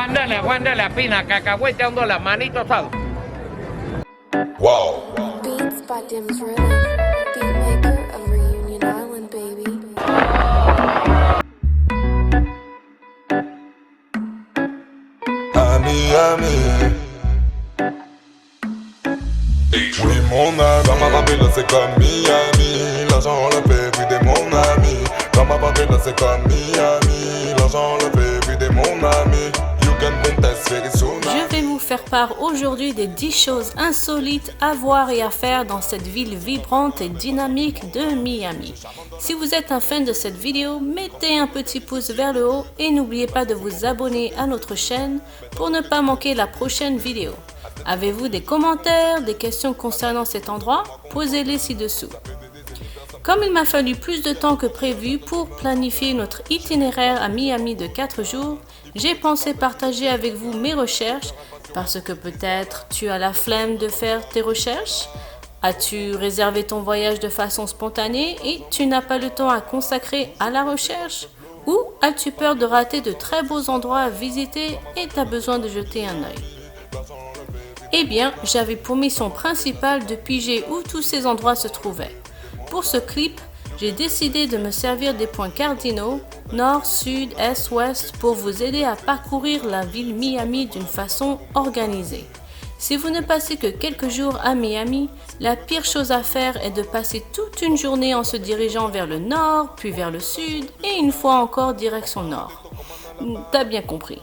Juan de la Pina, cacahueteando las manitos altos. Wow. Beats by Dims Rhythm, beatmaker of Reunion Island, baby. Ami. Oui, mon ami, dans ma ville c'est comme Miami. L'argent on le fait, puis t'es mon ami. Dans ma ville c'est comme Miami. L'argent on le fait, puis t'es mon ami. You can contest very soon. Je vais vous faire part aujourd'hui des 10 choses insolites à voir et à faire dans cette ville vibrante et dynamique de Miami. Si vous êtes un fan de cette vidéo, mettez un petit pouce vers le haut et n'oubliez pas de vous abonner à notre chaîne pour ne pas manquer la prochaine vidéo. Avez-vous des commentaires, des questions concernant cet endroit? Posez-les ci-dessous. Comme il m'a fallu plus de temps que prévu pour planifier notre itinéraire à Miami de 4 jours, j'ai pensé partager avec vous mes recherches parce que peut-être tu as la flemme de faire tes recherches. As-tu réservé ton voyage de façon spontanée et tu n'as pas le temps à consacrer à la recherche? Ou as-tu peur de rater de très beaux endroits à visiter et tu as besoin de jeter un œil? Eh bien, j'avais pour mission principale de piger où tous ces endroits se trouvaient. Pour ce clip, j'ai décidé de me servir des points cardinaux, nord, sud, est, ouest, pour vous aider à parcourir la ville Miami d'une façon organisée. Si vous ne passez que quelques jours à Miami, la pire chose à faire est de passer toute une journée en se dirigeant vers le nord, puis vers le sud, et une fois encore direction nord. T'as bien compris.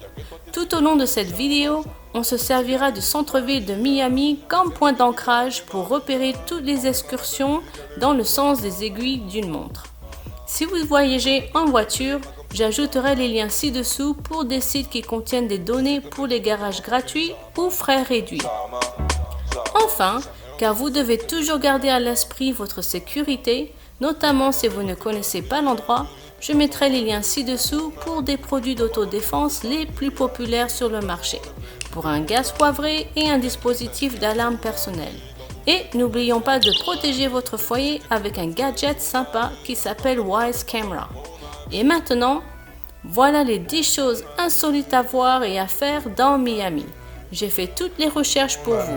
Tout au long de cette vidéo, on se servira du centre-ville de Miami comme point d'ancrage pour repérer toutes les excursions dans le sens des aiguilles d'une montre. Si vous voyagez en voiture, j'ajouterai les liens ci-dessous pour des sites qui contiennent des données pour les garages gratuits ou frais réduits. Enfin, car vous devez toujours garder à l'esprit votre sécurité, notamment si vous ne connaissez pas l'endroit, je mettrai les liens ci-dessous pour des produits d'autodéfense les plus populaires sur le marché, pour un gaz poivré et un dispositif d'alarme personnel. Et n'oublions pas de protéger votre foyer avec un gadget sympa qui s'appelle Wise Camera. Et maintenant, voilà les 10 choses insolites à voir et à faire dans Miami. J'ai fait toutes les recherches pour vous.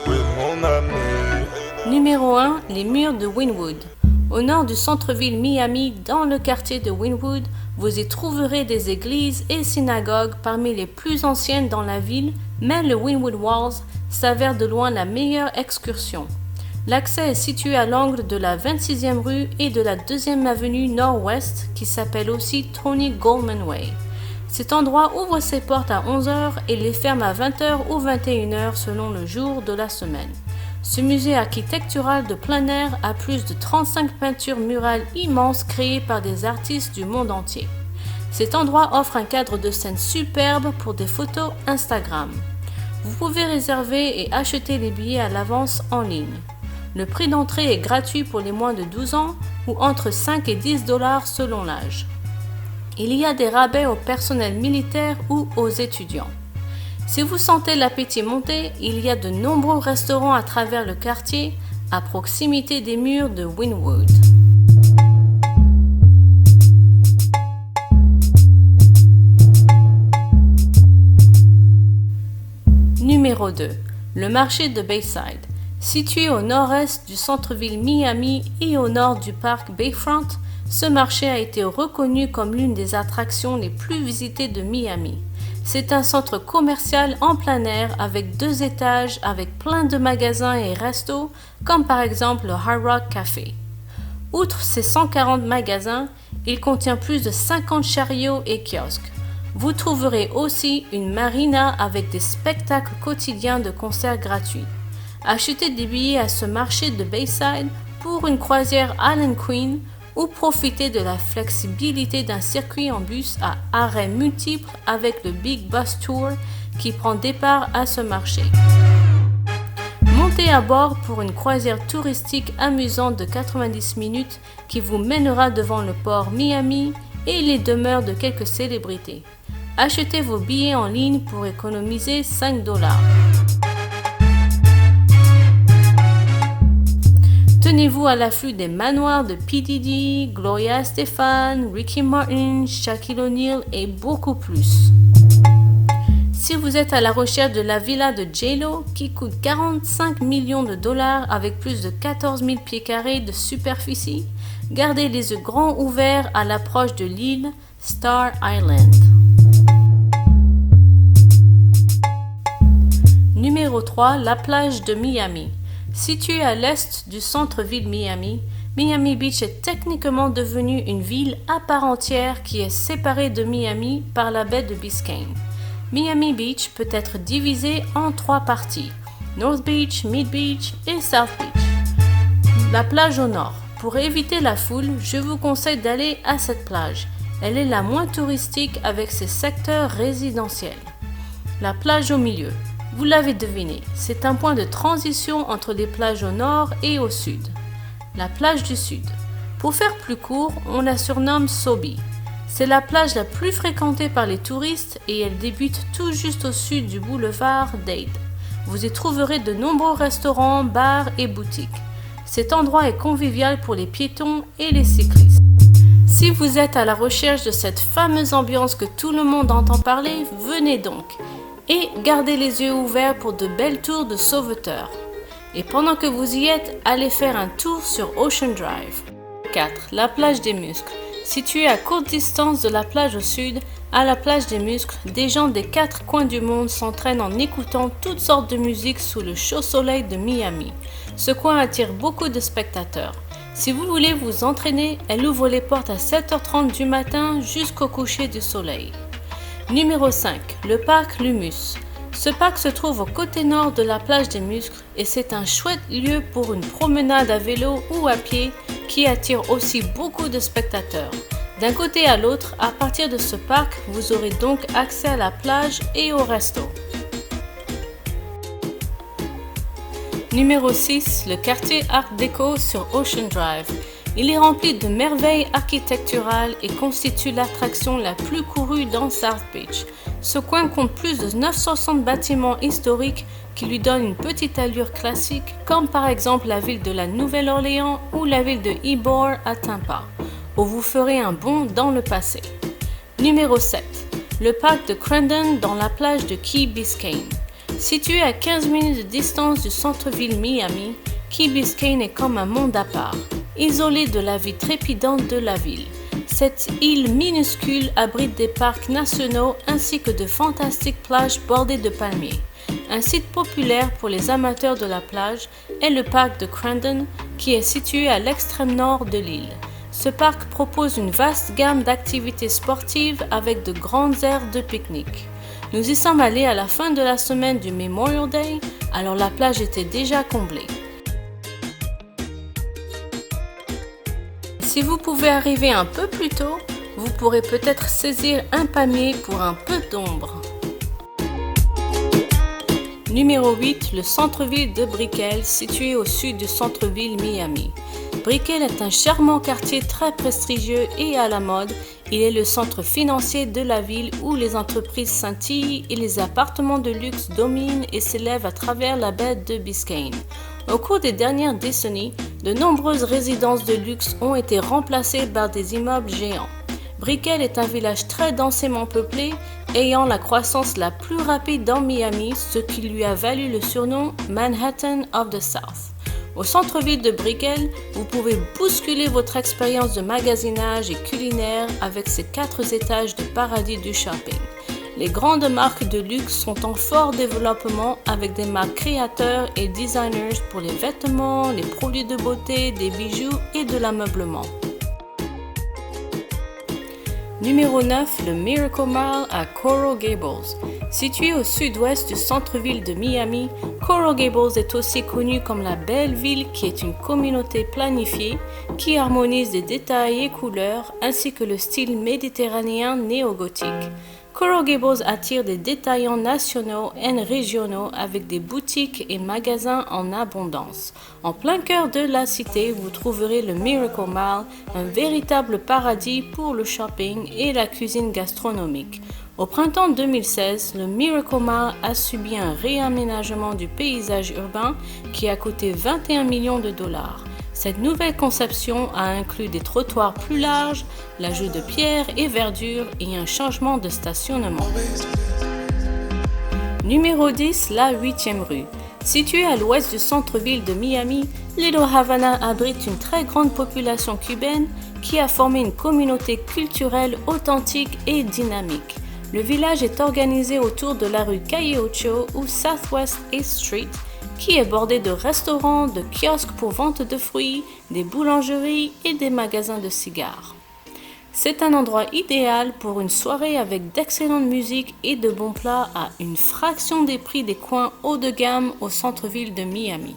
Oui, mon ami. Numéro 1, les murs de Wynwood. Au nord du centre-ville Miami, dans le quartier de Wynwood, vous y trouverez des églises et synagogues parmi les plus anciennes dans la ville, mais le Wynwood Walls s'avère de loin la meilleure excursion. L'accès est situé à l'angle de la 26e rue et de la 2e avenue nord-ouest, qui s'appelle aussi Tony Goldman Way. Cet endroit ouvre ses portes à 11h et les ferme à 20h ou 21h selon le jour de la semaine. Ce musée architectural de plein air a plus de 35 peintures murales immenses créées par des artistes du monde entier. Cet endroit offre un cadre de scène superbe pour des photos Instagram. Vous pouvez réserver et acheter les billets à l'avance en ligne. Le prix d'entrée est gratuit pour les moins de 12 ans ou entre 5 et 10 $ selon l'âge. Il y a des rabais au personnel militaire ou aux étudiants. Si vous sentez l'appétit monter, il y a de nombreux restaurants à travers le quartier, à proximité des murs de Wynwood. Numéro 2. Le marché de Bayside. Situé au nord-est du centre-ville Miami et au nord du parc Bayfront, ce marché a été reconnu comme l'une des attractions les plus visitées de Miami. C'est un centre commercial en plein air avec 2 étages avec plein de magasins et restos comme par exemple le Hard Rock Café. Outre ses 140 magasins, il contient plus de 50 chariots et kiosques. Vous trouverez aussi une marina avec des spectacles quotidiens de concerts gratuits. Achetez des billets à ce marché de Bayside pour une croisière Island Queen ou profitez de la flexibilité d'un circuit en bus à arrêts multiples avec le Big Bus Tour qui prend départ à ce marché. Montez à bord pour une croisière touristique amusante de 90 minutes qui vous mènera devant le port Miami et les demeures de quelques célébrités. Achetez vos billets en ligne pour économiser 5 $. Tenez-vous à l'affût des manoirs de P. Diddy, Gloria Estefan, Ricky Martin, Shaquille O'Neal et beaucoup plus. Si vous êtes à la recherche de la villa de J-Lo qui coûte 45 millions de dollars avec plus de 14 000 pieds carrés de superficie, gardez les yeux grands ouverts à l'approche de l'île Star Island. Numéro 3, la plage de Miami. Située à l'est du centre-ville Miami, Miami Beach est techniquement devenue une ville à part entière qui est séparée de Miami par la baie de Biscayne. Miami Beach peut être divisé en 3 parties, North Beach, Mid Beach et South Beach. La plage au nord. Pour éviter la foule, je vous conseille d'aller à cette plage. Elle est la moins touristique avec ses secteurs résidentiels. La plage au milieu. Vous l'avez deviné, c'est un point de transition entre les plages au nord et au sud. La plage du sud. Pour faire plus court, on la surnomme Sobe. C'est la plage la plus fréquentée par les touristes et elle débute tout juste au sud du boulevard Dade. Vous y trouverez de nombreux restaurants, bars et boutiques. Cet endroit est convivial pour les piétons et les cyclistes. Si vous êtes à la recherche de cette fameuse ambiance que tout le monde entend parler, venez donc. Et gardez les yeux ouverts pour de belles tours de sauveteurs. Et pendant que vous y êtes, allez faire un tour sur Ocean Drive. 4. La plage des muscles. Située à courte distance de la plage au sud, à la plage des muscles, des gens des 4 coins du monde s'entraînent en écoutant toutes sortes de musique sous le chaud soleil de Miami. Ce coin attire beaucoup de spectateurs. Si vous voulez vous entraîner, elle ouvre les portes à 7h30 du matin jusqu'au coucher du soleil. Numéro 5. Le parc Lumus. Ce parc se trouve au côté nord de la plage des muscles et c'est un chouette lieu pour une promenade à vélo ou à pied qui attire aussi beaucoup de spectateurs. D'un côté à l'autre, à partir de ce parc, vous aurez donc accès à la plage et au resto. Numéro 6. Le quartier Art Déco sur Ocean Drive. Il est rempli de merveilles architecturales et constitue l'attraction la plus courue dans South Beach. Ce coin compte plus de 960 bâtiments historiques qui lui donnent une petite allure classique, comme par exemple la ville de la Nouvelle-Orléans ou la ville de Ybor à Tampa, où vous ferez un bond dans le passé. Numéro 7. Le parc de Crandon dans la plage de Key Biscayne. Situé à 15 minutes de distance du centre-ville Miami, Key Biscayne est comme un monde à part, isolé de la vie trépidante de la ville. Cette île minuscule abrite des parcs nationaux ainsi que de fantastiques plages bordées de palmiers. Un site populaire pour les amateurs de la plage est le parc de Crandon, qui est situé à l'extrême nord de l'île. Ce parc propose une vaste gamme d'activités sportives avec de grandes aires de pique-nique. Nous y sommes allés à la fin de la semaine du Memorial Day, alors la plage était déjà comblée. Si vous pouvez arriver un peu plus tôt, vous pourrez peut-être saisir un palmier pour un peu d'ombre. Numéro 8, le centre-ville de Brickell, situé au sud du centre-ville Miami. Brickell est un charmant quartier très prestigieux et à la mode. Il est le centre financier de la ville où les entreprises scintillent et les appartements de luxe dominent et s'élèvent à travers la baie de Biscayne. Au cours des dernières décennies, de nombreuses résidences de luxe ont été remplacées par des immeubles géants. Brickell est un village très densément peuplé, ayant la croissance la plus rapide dans Miami, ce qui lui a valu le surnom Manhattan of the South. Au centre-ville de Brickell, vous pouvez bousculer votre expérience de magasinage et culinaire avec ses 4 étages de paradis du shopping. Les grandes marques de luxe sont en fort développement avec des marques créateurs et designers pour les vêtements, les produits de beauté, des bijoux et de l'ameublement. Numéro 9, le Miracle Mile à Coral Gables. Situé au sud-ouest du centre-ville de Miami, Coral Gables est aussi connu comme la Belle Ville, qui est une communauté planifiée qui harmonise des détails et couleurs ainsi que le style méditerranéen néo-gothique. Coral Gables attire des détaillants nationaux et régionaux avec des boutiques et magasins en abondance. En plein cœur de la cité, vous trouverez le Miracle Mile, un véritable paradis pour le shopping et la cuisine gastronomique. Au printemps 2016, le Miracle Mile a subi un réaménagement du paysage urbain qui a coûté 21 millions de dollars. Cette nouvelle conception a inclus des trottoirs plus larges, l'ajout de pierres et verdure et un changement de stationnement. Numéro 10, la 8e rue. Située à l'ouest du centre-ville de Miami, Little Havana abrite une très grande population cubaine qui a formé une communauté culturelle authentique et dynamique. Le village est organisé autour de la rue Calle Ocho ou Southwest 8th Street, qui est bordée de restaurants, de kiosques pour vente de fruits, des boulangeries et des magasins de cigares. C'est un endroit idéal pour une soirée avec d'excellente musique et de bons plats à une fraction des prix des coins haut de gamme au centre-ville de Miami.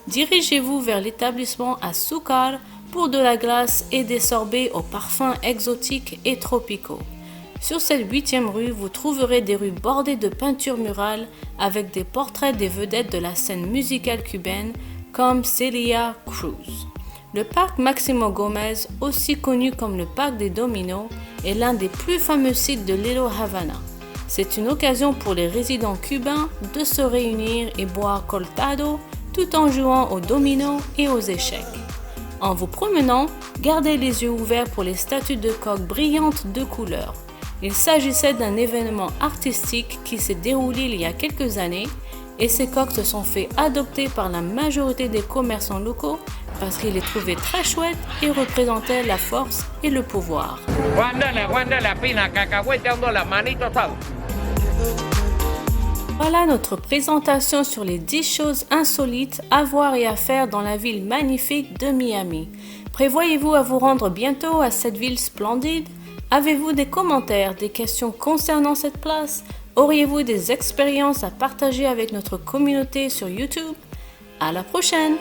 Dirigez-vous vers l'établissement Azúcar pour de la glace et des sorbets aux parfums exotiques et tropicaux. Sur cette 8e rue, vous trouverez des rues bordées de peintures murales avec des portraits des vedettes de la scène musicale cubaine comme Celia Cruz. Le parc Máximo Gómez, aussi connu comme le parc des Dominos, est l'un des plus fameux sites de Little Havana. C'est une occasion pour les résidents cubains de se réunir et boire coltado tout en jouant aux dominos et aux échecs. En vous promenant, gardez les yeux ouverts pour les statues de coq brillantes de couleurs. Il s'agissait d'un événement artistique qui s'est déroulé il y a quelques années et ces coqs se sont fait adopter par la majorité des commerçants locaux parce qu'ils les trouvaient très chouettes et représentaient la force et le pouvoir. Voilà notre présentation sur les 10 choses insolites à voir et à faire dans la ville magnifique de Miami. Prévoyez-vous à vous rendre bientôt à cette ville splendide? Avez-vous des commentaires, des questions concernant cette place? Auriez-vous des expériences à partager avec notre communauté sur YouTube? À la prochaine!